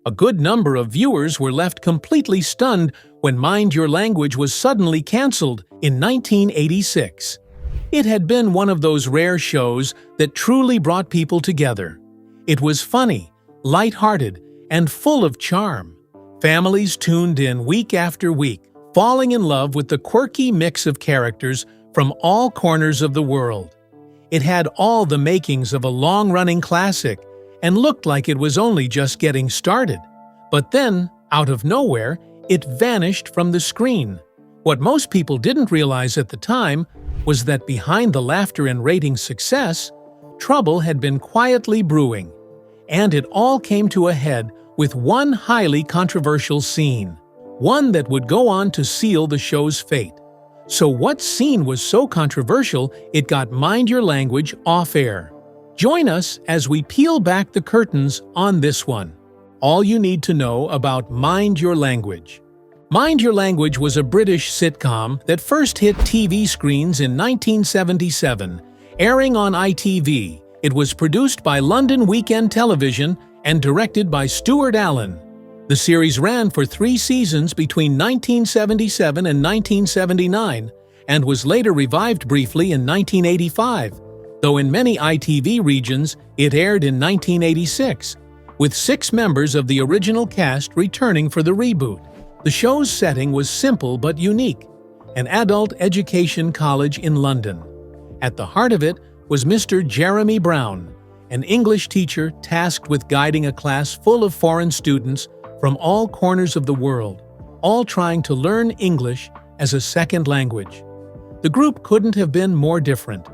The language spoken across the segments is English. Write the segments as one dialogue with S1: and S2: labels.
S1: A good number of viewers were left completely stunned when Mind Your Language was suddenly canceled in 1986. It had been one of those rare shows that truly brought people together. It was funny, light-hearted, and full of charm. Families tuned in week after week, falling in love with the quirky mix of characters from all corners of the world. It had all the makings of a long-running classic and looked like it was only just getting started. But then, out of nowhere, it vanished from the screen. What most people didn't realize at the time was that behind the laughter and ratings success, trouble had been quietly brewing. And it all came to a head with one highly controversial scene, one that would go on to seal the show's fate. So what scene was so controversial it got Mind Your Language off air? Join us as we peel back the curtains on this one. All you need to know about Mind Your Language. Mind Your Language was a British sitcom that first hit TV screens in 1977, airing on ITV. It was produced by London Weekend Television and directed by Stuart Allen. The series ran for 3 seasons between 1977 and 1979 and was later revived briefly in 1985, though in many ITV regions it aired in 1986, with 6 members of the original cast returning for the reboot. The show's setting was simple but unique, an adult education college in London. At the heart of it was Mr. Jeremy Brown, an English teacher tasked with guiding a class full of foreign students from all corners of the world, all trying to learn English as a second language. The group couldn't have been more different.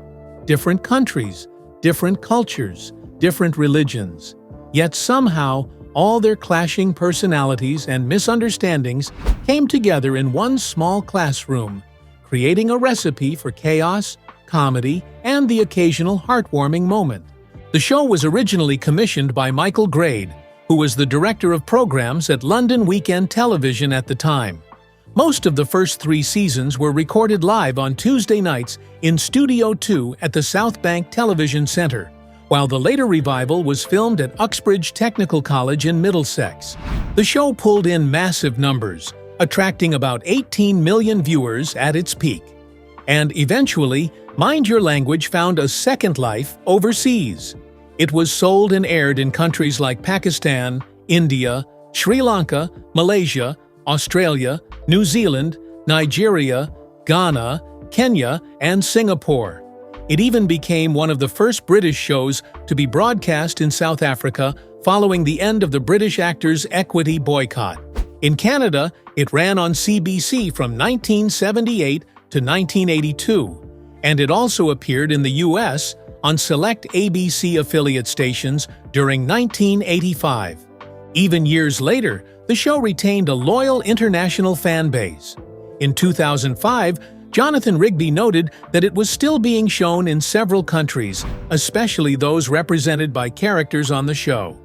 S1: Different countries, different cultures, different religions. Yet somehow, all their clashing personalities and misunderstandings came together in one small classroom, creating a recipe for chaos, comedy, and the occasional heartwarming moment. The show was originally commissioned by Michael Grade, who was the director of programs at London Weekend Television at the time. Most of the first 3 seasons were recorded live on Tuesday nights in Studio 2 at the South Bank Television Centre, while the later revival was filmed at Uxbridge Technical College in Middlesex. The show pulled in massive numbers, attracting about 18 million viewers at its peak. And eventually, Mind Your Language found a second life overseas. It was sold and aired in countries like Pakistan, India, Sri Lanka, Malaysia, Australia, New Zealand, Nigeria, Ghana, Kenya, and Singapore. It even became one of the first British shows to be broadcast in South Africa following the end of the British Actors' Equity boycott. In Canada, it ran on CBC from 1978 to 1982, and it also appeared in the US on select ABC affiliate stations during 1985. Even years later, the show retained a loyal international fan base. In 2005, Jonathan Rigby noted that it was still being shown in several countries, especially those represented by characters on the show.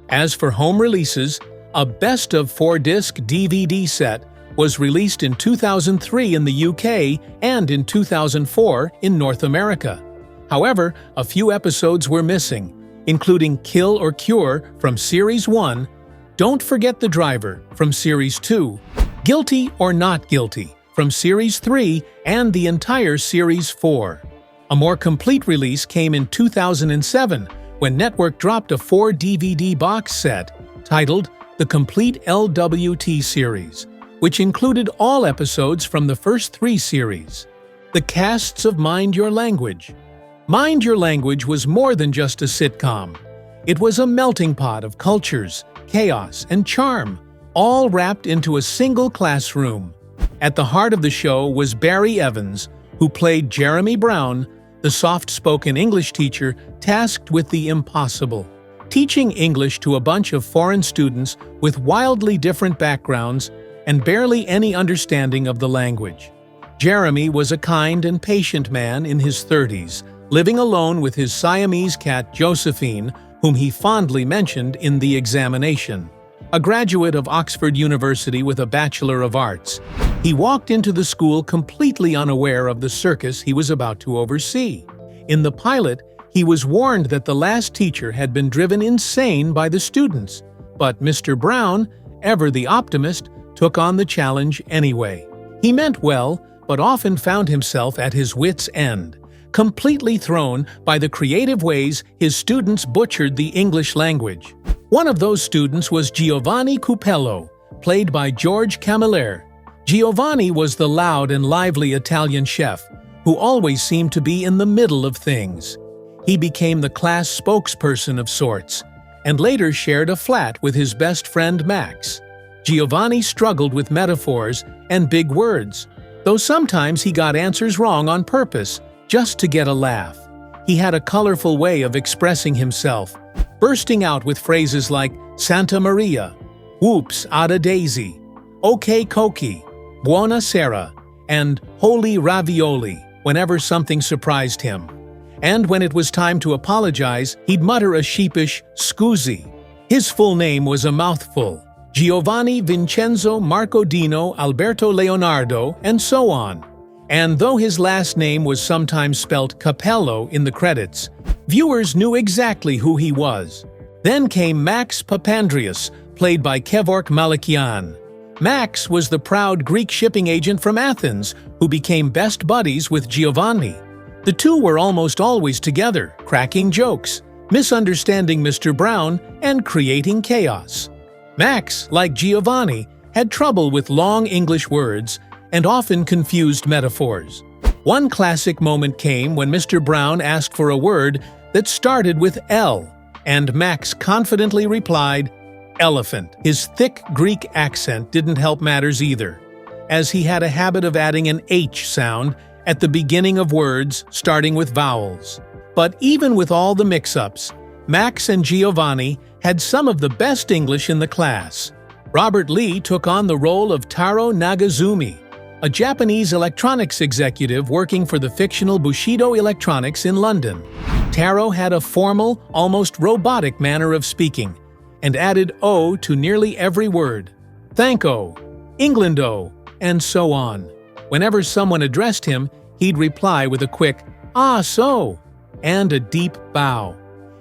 S1: As for home releases, a best of 4-disc DVD set was released in 2003 in the UK and in 2004 in North America. However, a few episodes were missing, including Kill or Cure from Series 1, Don't Forget the Driver from Series 2, Guilty or Not Guilty from Series 3, and the entire Series 4. A more complete release came in 2007 when Network dropped a 4-DVD box set titled The Complete LWT Series, which included all episodes from the first 3 series. The casts of Mind Your Language. Mind Your Language was more than just a sitcom. It was a melting pot of cultures, chaos, and charm, all wrapped into a single classroom. At the heart of the show was Barry Evans, who played Jeremy Brown, the soft-spoken English teacher tasked with the impossible, teaching English to a bunch of foreign students with wildly different backgrounds and barely any understanding of the language. Jeremy was a kind and patient man in his 30s, living alone with his Siamese cat Josephine, whom he fondly mentioned in the examination. A graduate of Oxford University with a Bachelor of Arts, he walked into the school completely unaware of the circus he was about to oversee. In the pilot, he was warned that the last teacher had been driven insane by the students, But Mr. Brown, ever the optimist, took on the challenge anyway. He meant well, but often found himself at his wits' end, completely thrown by the creative ways his students butchered the English language. One of those students was Giovanni Cupello, played by George Camilleri. Giovanni was the loud and lively Italian chef who always seemed to be in the middle of things. He became the class spokesperson of sorts, and later shared a flat with his best friend Max. Giovanni struggled with metaphors and big words, though sometimes he got answers wrong on purpose just to get a laugh. He had a colorful way of expressing himself, bursting out with phrases like Santa Maria, whoops, ada daisy, okay cokie, buona sera, and holy ravioli whenever something surprised him. And when it was time to apologize, he'd mutter a sheepish scusi. His full name was a mouthful: Giovanni Vincenzo Marco Dino Alberto Leonardo, and so on. And though his last name was sometimes spelt Capello in the credits, viewers knew exactly who he was. Then came Max Papandreou, played by Kevork Malakian. Max was the proud Greek shipping agent from Athens who became best buddies with Giovanni. The two were almost always together, cracking jokes, misunderstanding Mr. Brown, and creating chaos. Max, like Giovanni, had trouble with long English words and often confused metaphors. One classic moment came when Mr. Brown asked for a word that started with L, and Max confidently replied, elephant. His thick Greek accent didn't help matters either, as he had a habit of adding an H sound at the beginning of words starting with vowels. But even with all the mix-ups, Max and Giovanni had some of the best English in the class. Robert Lee took on the role of Taro Nagazumi, a Japanese electronics executive working for the fictional Bushido Electronics in London. Taro had a formal, almost robotic manner of speaking, and added O to nearly every word. Thank-o, England-o, and so on. Whenever someone addressed him, he'd reply with a quick, "Ah, so," and a deep bow.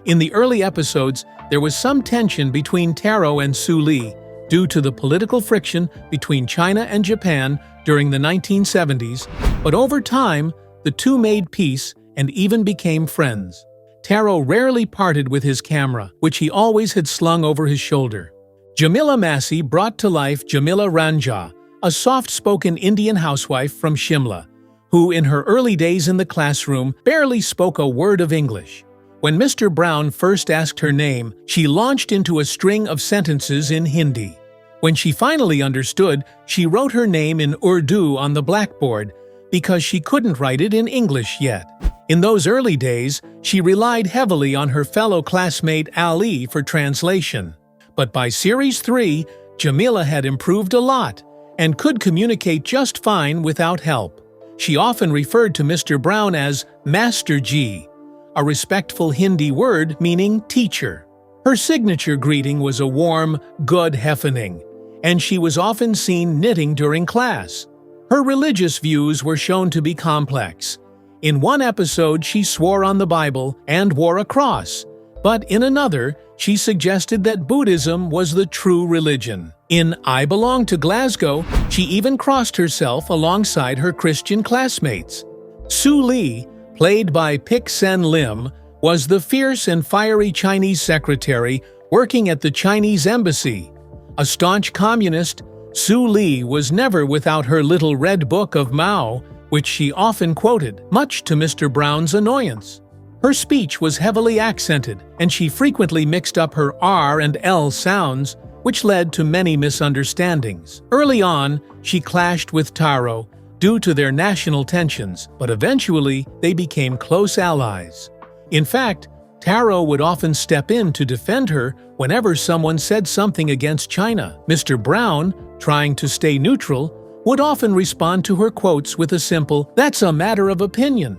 S1: In the early episodes, there was some tension between Taro and Sue Lee due to the political friction between China and Japan during the 1970s, but over time, the two made peace and even became friends. Taro rarely parted with his camera, which he always had slung over his shoulder. Jamila Massey brought to life Jamila Ranja, a soft-spoken Indian housewife from Shimla, who in her early days in the classroom barely spoke a word of English. When Mr. Brown first asked her name, she launched into a string of sentences in Hindi. When she finally understood, she wrote her name in Urdu on the blackboard because she couldn't write it in English yet. In those early days, she relied heavily on her fellow classmate Ali for translation. But by Series 3, Jamila had improved a lot and could communicate just fine without help. She often referred to Mr. Brown as Master G, a respectful Hindi word meaning teacher. Her signature greeting was a warm, "Good happening," and she was often seen knitting during class. Her religious views were shown to be complex. In one episode, she swore on the Bible and wore a cross, but in another, she suggested that Buddhism was the true religion. In I Belong to Glasgow, she even crossed herself alongside her Christian classmates. Sue Lee, played by Pic Sen Lim, was the fierce and fiery Chinese secretary working at the Chinese embassy. A staunch communist, Sue Lee was never without her little red book of Mao, which she often quoted, much to Mr. Brown's annoyance. Her speech was heavily accented, and she frequently mixed up her R and L sounds, which led to many misunderstandings. Early on, she clashed with Taro due to their national tensions, but eventually they became close allies. In fact, Taro would often step in to defend her whenever someone said something against China. Mr. Brown, trying to stay neutral, would often respond to her quotes with a simple, "That's a matter of opinion."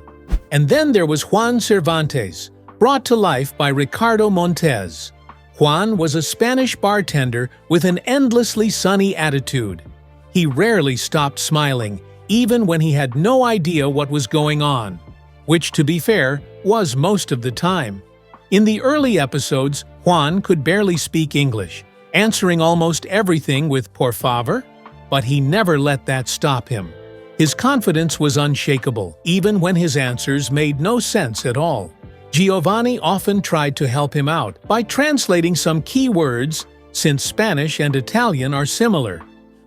S1: And then there was Juan Cervantes, brought to life by Ricardo Montes. Juan was a Spanish bartender with an endlessly sunny attitude. He rarely stopped smiling, even when he had no idea what was going on, which, to be fair, was most of the time. In the early episodes, Juan could barely speak English, answering almost everything with por favor, but he never let that stop him. His confidence was unshakable, even when his answers made no sense at all. Giovanni often tried to help him out by translating some key words, since Spanish and Italian are similar.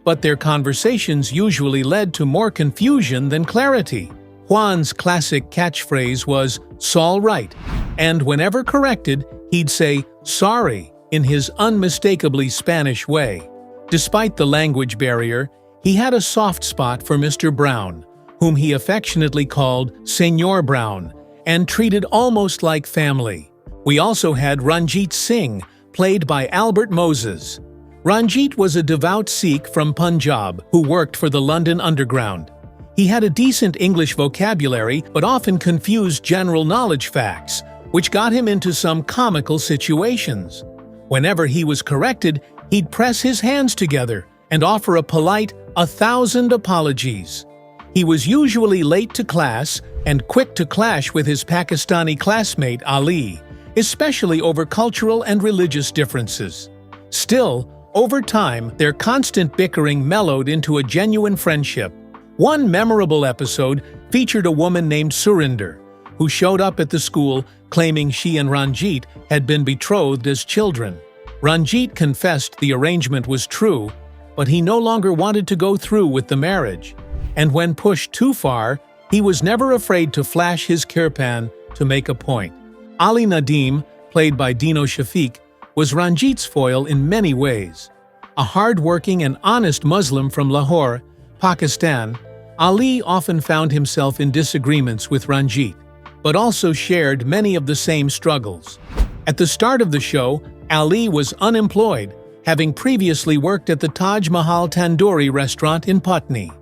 S1: But their conversations usually led to more confusion than clarity. Juan's classic catchphrase was, "S'all right," and whenever corrected, he'd say, "sorry," in his unmistakably Spanish way. Despite the language barrier, he had a soft spot for Mr. Brown, whom he affectionately called Senor Brown, and treated almost like family. We also had Ranjit Singh, played by Albert Moses. Ranjit was a devout Sikh from Punjab who worked for the London Underground. He had a decent English vocabulary but often confused general knowledge facts, which got him into some comical situations. Whenever he was corrected, he'd press his hands together and offer a polite 1,000 apologies. He was usually late to class and quick to clash with his Pakistani classmate Ali, especially over cultural and religious differences. Still, over time, their constant bickering mellowed into a genuine friendship. One memorable episode featured a woman named Surinder, who showed up at the school claiming she and Ranjit had been betrothed as children. Ranjit confessed the arrangement was true, but he no longer wanted to go through with the marriage. And when pushed too far, he was never afraid to flash his kirpan to make a point. Ali Nadim, played by Dino Shafiq, was Ranjit's foil in many ways. A hard-working and honest Muslim from Lahore, Pakistan, Ali often found himself in disagreements with Ranjit, but also shared many of the same struggles. At the start of the show, Ali was unemployed, having previously worked at the Taj Mahal Tandoori restaurant in Putney.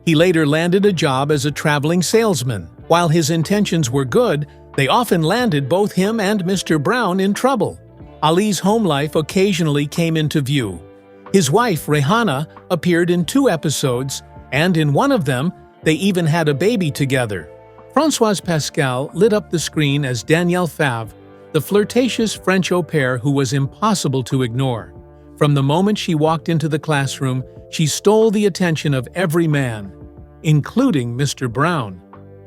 S1: He later landed a job as a traveling salesman. While his intentions were good, they often landed both him and Mr. Brown in trouble. Ali's home life occasionally came into view. His wife, Rehana, appeared in 2 episodes, and in one of them, they even had a baby together. Françoise Pascal lit up the screen as Danielle Favre, the flirtatious French au pair who was impossible to ignore. From the moment she walked into the classroom, she stole the attention of every man, including Mr. Brown.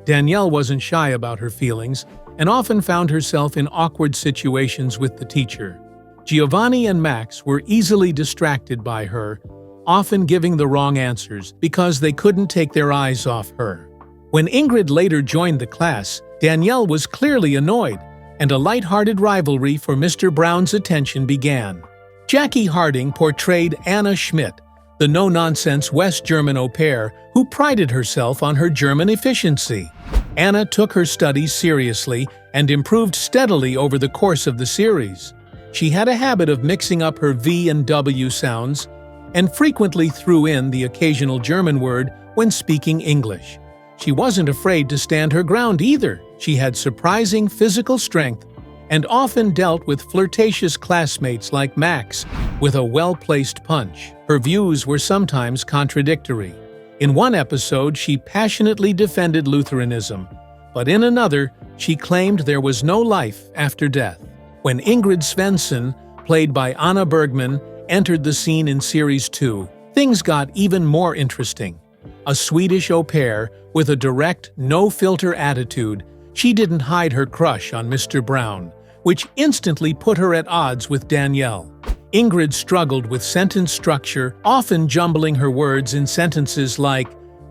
S1: Danielle wasn't shy about her feelings and often found herself in awkward situations with the teacher. Giovanni and Max were easily distracted by her, often giving the wrong answers because they couldn't take their eyes off her. When Ingrid later joined the class, Danielle was clearly annoyed, and a light-hearted rivalry for Mr. Brown's attention began. Jackie Harding portrayed Anna Schmidt, the no-nonsense West German au pair who prided herself on her German efficiency. Anna took her studies seriously and improved steadily over the course of the series. She had a habit of mixing up her V and W sounds and frequently threw in the occasional German word when speaking English. She wasn't afraid to stand her ground either. She had surprising physical strength and often dealt with flirtatious classmates like Max with a well-placed punch. Her views were sometimes contradictory. In one episode, she passionately defended Lutheranism, but in another, she claimed there was no life after death. When Ingrid Svensson, played by Anna Bergman, entered the scene in Series 2, things got even more interesting. A Swedish au pair with a direct, no-filter attitude, she didn't hide her crush on Mr. Brown, which instantly put her at odds with Danielle. Ingrid struggled with sentence structure, often jumbling her words in sentences like,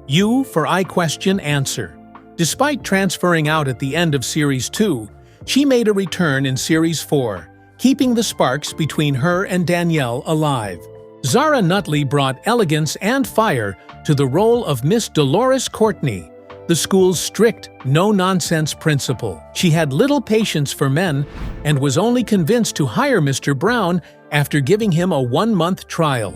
S1: "You for I question answer." Despite transferring out at the end of Series 2, she made a return in Series 4, keeping the sparks between her and Danielle alive. Zara Nutley brought elegance and fire to the role of Miss Dolores Courtney, the school's strict, no-nonsense principal. She had little patience for men and was only convinced to hire Mr. Brown after giving him a 1-month trial.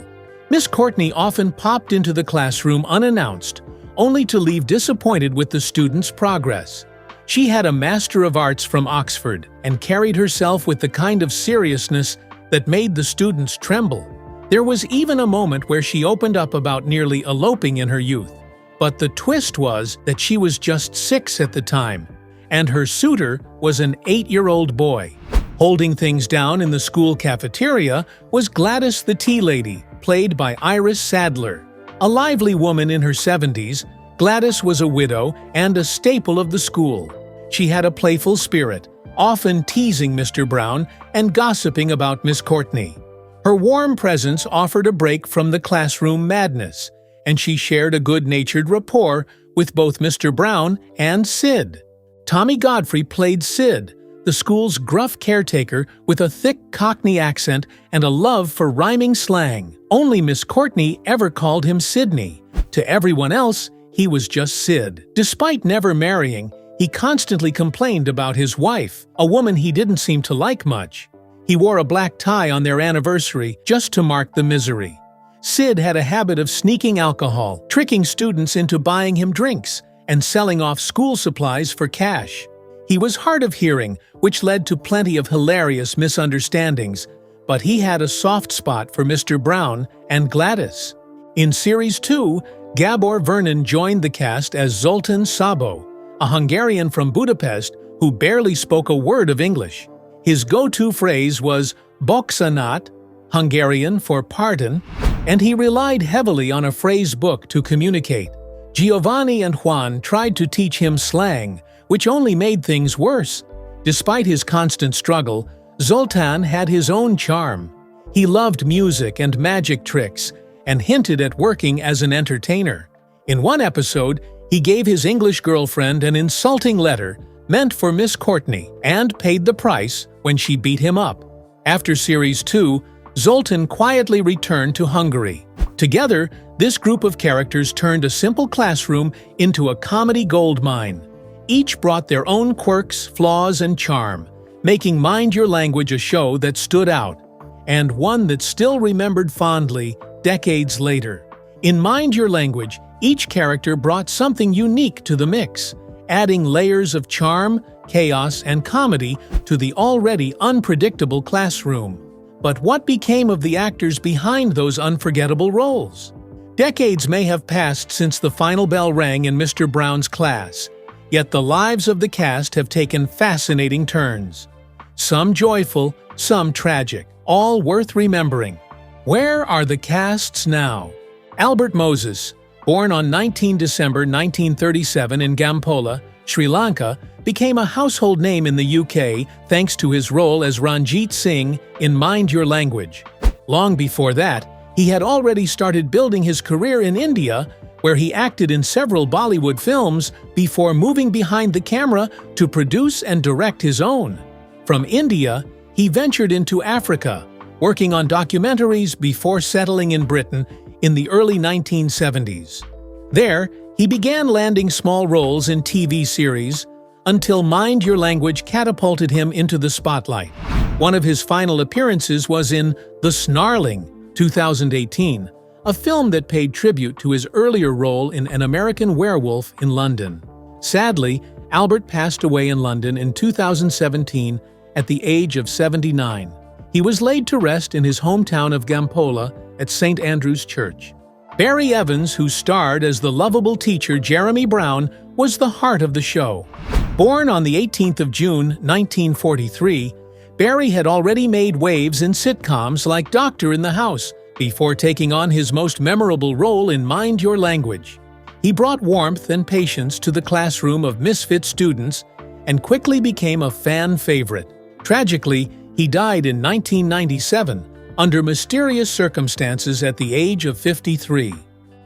S1: Miss Courtney often popped into the classroom unannounced, only to leave disappointed with the students' progress. She had a Master of Arts from Oxford and carried herself with the kind of seriousness that made the students tremble. There was even a moment where she opened up about nearly eloping in her youth. But the twist was that she was just 6 at the time, and her suitor was an 8-year-old boy. Holding things down in the school cafeteria was Gladys the Tea Lady, played by Iris Sadler. A lively woman in her 70s, Gladys was a widow and a staple of the school. She had a playful spirit, often teasing Mr. Brown and gossiping about Miss Courtney. Her warm presence offered a break from the classroom madness, and she shared a good-natured rapport with both Mr. Brown and Sid. Tommy Godfrey played Sid, the school's gruff caretaker with a thick Cockney accent and a love for rhyming slang. Only Miss Courtney ever called him Sidney. To everyone else, he was just Sid. Despite never marrying, he constantly complained about his wife, a woman he didn't seem to like much. He wore a black tie on their anniversary just to mark the misery. Sid had a habit of sneaking alcohol, tricking students into buying him drinks, and selling off school supplies for cash. He was hard of hearing, which led to plenty of hilarious misunderstandings, but he had a soft spot for Mr. Brown and Gladys. In Series 2, Gabor Vernon joined the cast as Zoltan Sabo, a Hungarian from Budapest who barely spoke a word of English. His go-to phrase was bocsánat, Hungarian for pardon, and he relied heavily on a phrase book to communicate. Giovanni and Juan tried to teach him slang, which only made things worse. Despite his constant struggle, Zoltan had his own charm. He loved music and magic tricks, and hinted at working as an entertainer. In one episode, he gave his English girlfriend an insulting letter meant for Miss Courtney and paid the price when she beat him up. After Series 2, Zoltan quietly returned to Hungary. Together, this group of characters turned a simple classroom into a comedy goldmine. Each brought their own quirks, flaws, and charm, making Mind Your Language a show that stood out, and one that's still remembered fondly decades later. In Mind Your Language, each character brought something unique to the mix, adding layers of charm, chaos, and comedy to the already unpredictable classroom. But what became of the actors behind those unforgettable roles? Decades may have passed since the final bell rang in Mr. Brown's class, yet the lives of the cast have taken fascinating turns. Some joyful, some tragic, all worth remembering. Where are the casts now? Albert Moses, born on 19 December 1937 in Gampola, Sri Lanka, became a household name in the UK thanks to his role as Ranjit Singh in Mind Your Language. Long before that, he had already started building his career in India, where he acted in several Bollywood films before moving behind the camera to produce and direct his own. From India, he ventured into Africa, working on documentaries before settling in Britain in the early 1970s. There, he began landing small roles in TV series until Mind Your Language catapulted him into the spotlight. One of his final appearances was in The Snarling, 2018, a film that paid tribute to his earlier role in An American Werewolf in London. Sadly, Albert passed away in London in 2017 at the age of 79. He was laid to rest in his hometown of Gampola at St. Andrew's Church. Barry Evans, who starred as the lovable teacher Jeremy Brown, was the heart of the show. Born on the 18th of June, 1943, Barry had already made waves in sitcoms like Doctor in the House before taking on his most memorable role in Mind Your Language. He brought warmth and patience to the classroom of misfit students and quickly became a fan favorite. Tragically, he died in 1997 under mysterious circumstances at the age of 53.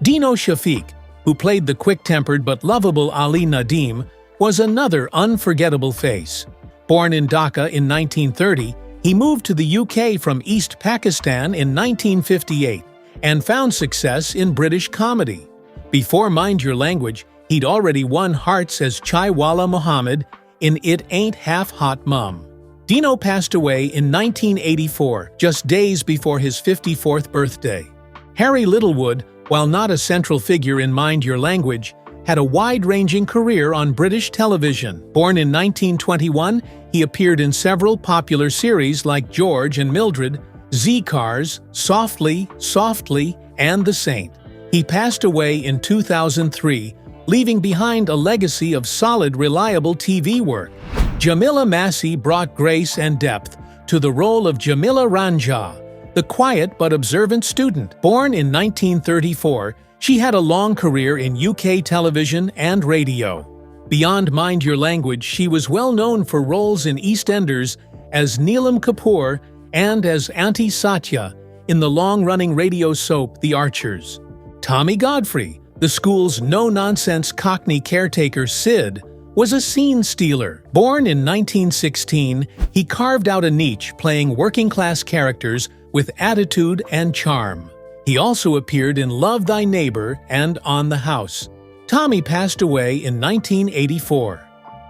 S1: Dino Shafiq, who played the quick-tempered but lovable Ali Nadim, was another unforgettable face. Born in Dhaka in 1930, he moved to the UK from East Pakistan in 1958 and found success in British comedy. Before Mind Your Language, he'd already won hearts as Chaiwala Muhammad in It Ain't Half Hot Mum. Dino passed away in 1984, just days before his 54th birthday. Harry Littlewood, while not a central figure in Mind Your Language, had a wide-ranging career on British television. Born in 1921, he appeared in several popular series like George and Mildred, Z-Cars, Softly, Softly, and The Saint. He passed away in 2003, leaving behind a legacy of solid, reliable TV work. Jamila Massey brought grace and depth to the role of Jamila Ranja, the quiet but observant student. Born in 1934, she had a long career in UK television and radio. Beyond Mind Your Language, she was well known for roles in EastEnders as Neelam Kapoor and as Auntie Satya in the long-running radio soap The Archers. Tommy Godfrey, the school's no-nonsense Cockney caretaker Sid, was a scene stealer. Born in 1916, he carved out a niche playing working-class characters with attitude and charm. He also appeared in Love Thy Neighbor and On the House. Tommy passed away in 1984.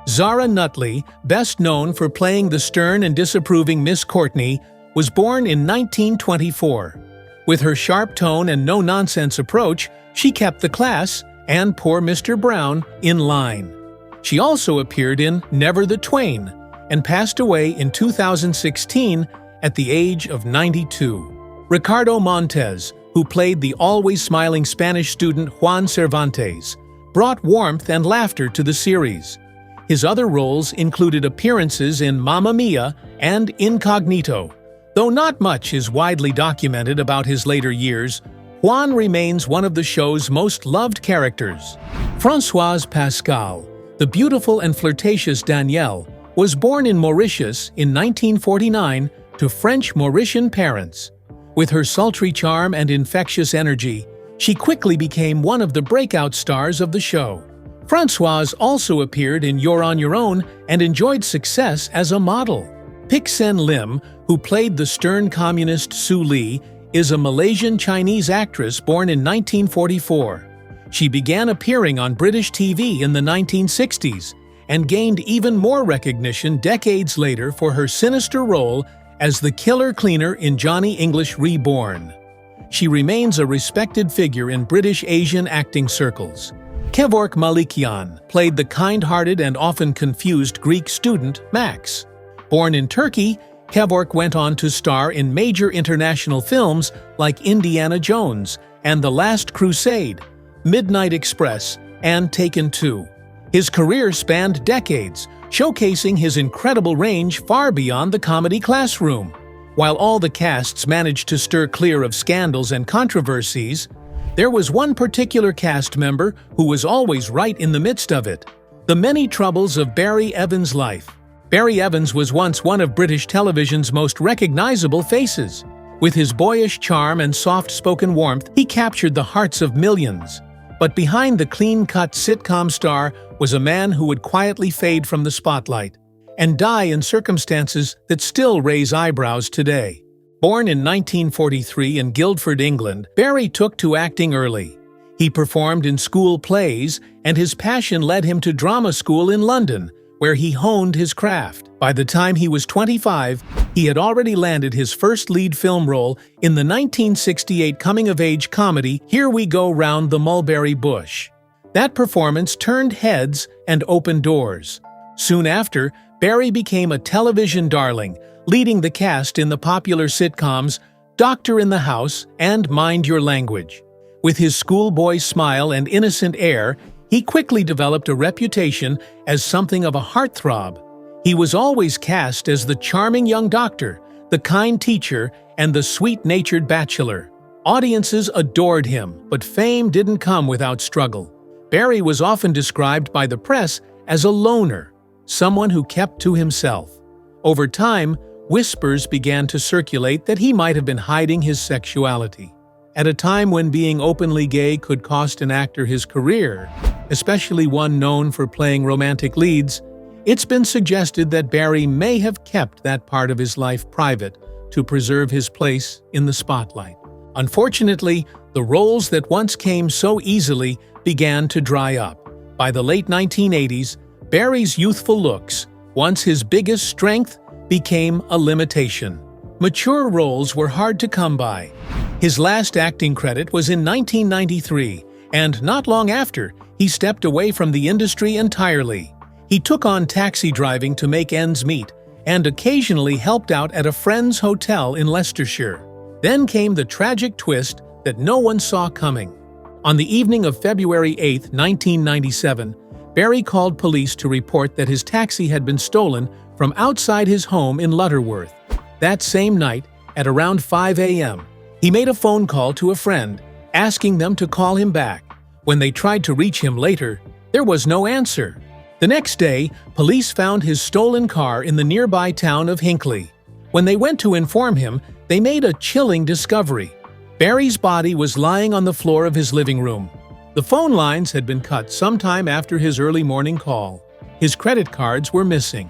S1: Zara Nutley, best known for playing the stern and disapproving Miss Courtney, was born in 1924. With her sharp tone and no-nonsense approach, she kept the class and Poor Mr. Brown in line. She also appeared in Never the Twain and passed away in 2016 at the age of 92. Ricardo Montes, who played the always smiling Spanish student Juan Cervantes, brought warmth and laughter to the series. His other roles included appearances in Mamma Mia and Incognito. Though not much is widely documented about his later years, Juan remains one of the show's most loved characters. Françoise Pascal, the beautiful and flirtatious Danielle, was born in Mauritius in 1949 to French Mauritian parents. With her sultry charm and infectious energy, she quickly became one of the breakout stars of the show. Françoise also appeared in You're on Your Own and enjoyed success as a model. Pic Sen Lim, who played the stern communist Su Li, is a Malaysian Chinese actress born in 1944. She began appearing on British TV in the 1960s and gained even more recognition decades later for her sinister role as the killer cleaner in Johnny English Reborn. She remains a respected figure in British Asian acting circles. Kevork Malikian played the kind-hearted and often confused Greek student Max. Born in Turkey, Kevork went on to star in major international films like Indiana Jones and The Last Crusade, Midnight Express, and Taken 2. His career spanned decades, showcasing his incredible range far beyond the comedy classroom. While all the casts managed to steer clear of scandals and controversies, there was one particular cast member who was always right in the midst of it: the many troubles of Barry Evans' life. Barry Evans was once one of British television's most recognizable faces. With his boyish charm and soft-spoken warmth, he captured the hearts of millions. But behind the clean-cut sitcom star was a man who would quietly fade from the spotlight and die in circumstances that still raise eyebrows today. Born in 1943 in Guildford, England, Barry took to acting early. He performed in school plays, and his passion led him to drama school in London, where he honed his craft. By the time he was 25, he had already landed his first lead film role in the 1968 coming-of-age comedy Here We Go Round the Mulberry Bush. That performance turned heads and opened doors. Soon after, Barry became a television darling, leading the cast in the popular sitcoms Doctor in the House and Mind Your Language. With his schoolboy smile and innocent air, he quickly developed a reputation as something of a heartthrob. He was always cast as the charming young doctor, the kind teacher, and the sweet-natured bachelor. Audiences adored him, but fame didn't come without struggle. Barry was often described by the press as a loner, someone who kept to himself. Over time, whispers began to circulate that he might have been hiding his sexuality. At a time when being openly gay could cost an actor his career, especially one known for playing romantic leads, it's been suggested that Barry may have kept that part of his life private to preserve his place in the spotlight. Unfortunately, the roles that once came so easily began to dry up. By the late 1980s, Barry's youthful looks, once his biggest strength, became a limitation. Mature roles were hard to come by. His last acting credit was in 1993, and not long after, he stepped away from the industry entirely. He took on taxi driving to make ends meet, and occasionally helped out at a friend's hotel in Leicestershire. Then came the tragic twist that no one saw coming. On the evening of February 8, 1997, Barry called police to report that his taxi had been stolen from outside his home in Lutterworth. That same night, at around 5 a.m., he made a phone call to a friend, asking them to call him back. When they tried to reach him later, there was no answer. The next day, police found his stolen car in the nearby town of Hinckley. When they went to inform him, they made a chilling discovery. Barry's body was lying on the floor of his living room. The phone lines had been cut sometime after his early morning call. His credit cards were missing.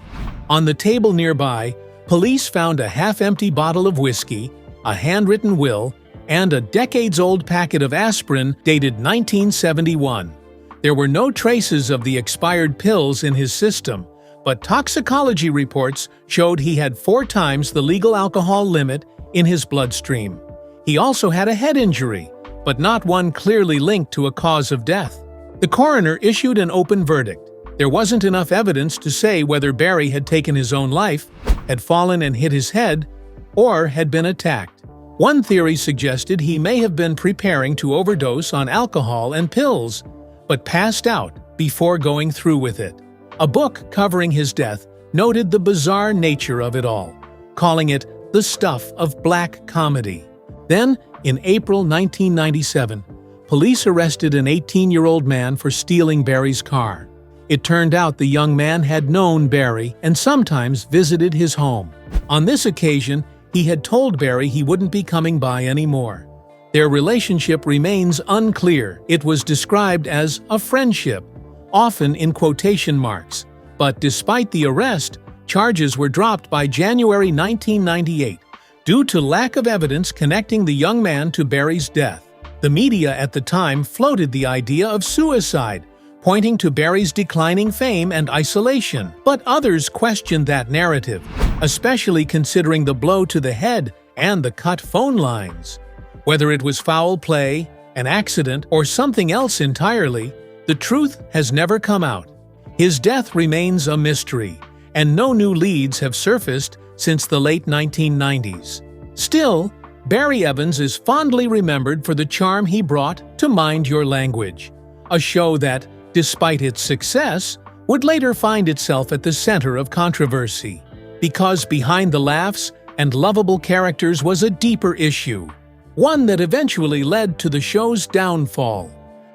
S1: On the table nearby, police found a half-empty bottle of whiskey, a handwritten will, and a decades-old packet of aspirin dated 1971. There were no traces of the expired pills in his system, but toxicology reports showed he had 4 times the legal alcohol limit in his bloodstream. He also had a head injury, but not one clearly linked to a cause of death. The coroner issued an open verdict. There wasn't enough evidence to say whether Barry had taken his own life, had fallen and hit his head, or had been attacked. One theory suggested he may have been preparing to overdose on alcohol and pills, but passed out before going through with it. A book covering his death noted the bizarre nature of it all, calling it the stuff of black comedy. Then, in April 1997, police arrested an 18-year-old man for stealing Barry's car. It turned out the young man had known Barry and sometimes visited his home. On this occasion, he had told Barry he wouldn't be coming by anymore. Their relationship remains unclear. It was described as a friendship, often in quotation marks. But despite the arrest, charges were dropped by January 1998 due to lack of evidence connecting the young man to Barry's death. The media at the time floated the idea of suicide, pointing to Barry's declining fame and isolation. But others questioned that narrative, especially considering the blow to the head and the cut phone lines. Whether it was foul play, an accident, or something else entirely, the truth has never come out. His death remains a mystery, and no new leads have surfaced since the late 1990s. Still, Barry Evans is fondly remembered for the charm he brought to Mind Your Language, a show that, despite its success, would later find itself at the center of controversy. Because behind the laughs and lovable characters was a deeper issue, one that eventually led to the show's downfall: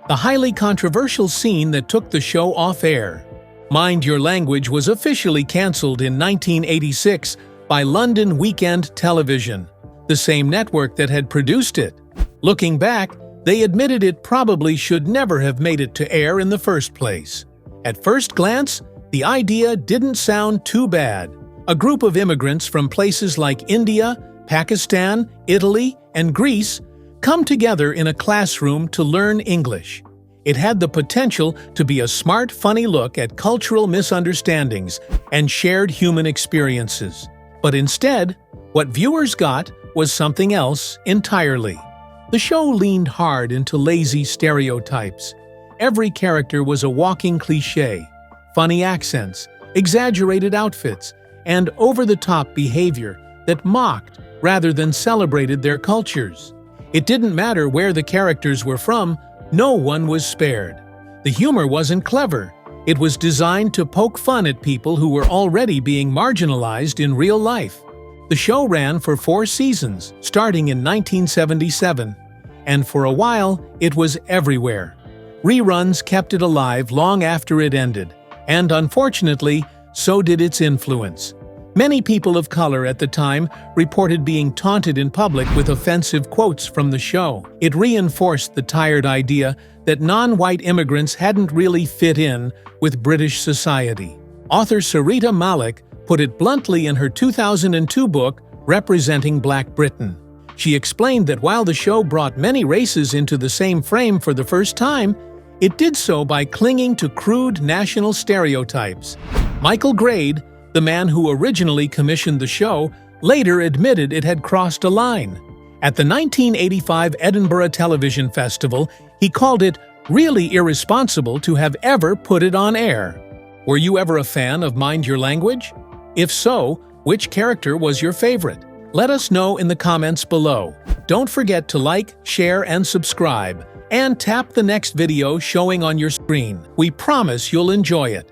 S1: the highly controversial scene that took the show off air. Mind Your Language was officially cancelled in 1986 by London Weekend Television, the same network that had produced it. Looking back, they admitted it probably should never have made it to air in the first place. At first glance, the idea didn't sound too bad. A group of immigrants from places like India, Pakistan, Italy, and Greece come together in a classroom to learn English. It had the potential to be a smart, funny look at cultural misunderstandings and shared human experiences. But instead, what viewers got was something else entirely. The show leaned hard into lazy stereotypes. Every character was a walking cliché: funny accents, exaggerated outfits, and over-the-top behavior that mocked rather than celebrated their cultures. It didn't matter where the characters were from, no one was spared. The humor wasn't clever. It was designed to poke fun at people who were already being marginalized in real life. The show ran for 4 seasons, starting in 1977, and for a while it was everywhere. Reruns kept it alive long after it ended, and unfortunately, so did its influence. Many people of color at the time reported being taunted in public with offensive quotes from the show. It reinforced the tired idea that non-white immigrants hadn't really fit in with British society. Author Sarita Malik put it bluntly in her 2002 book, Representing Black Britain. She explained that while the show brought many races into the same frame for the first time, it did so by clinging to crude national stereotypes. Michael Grade, the man who originally commissioned the show, later admitted it had crossed a line. At the 1985 Edinburgh Television Festival, he called it really irresponsible to have ever put it on air. Were you ever a fan of Mind Your Language? If so, which character was your favorite? Let us know in the comments below. Don't forget to like, share, and subscribe, and tap the next video showing on your screen. We promise you'll enjoy it.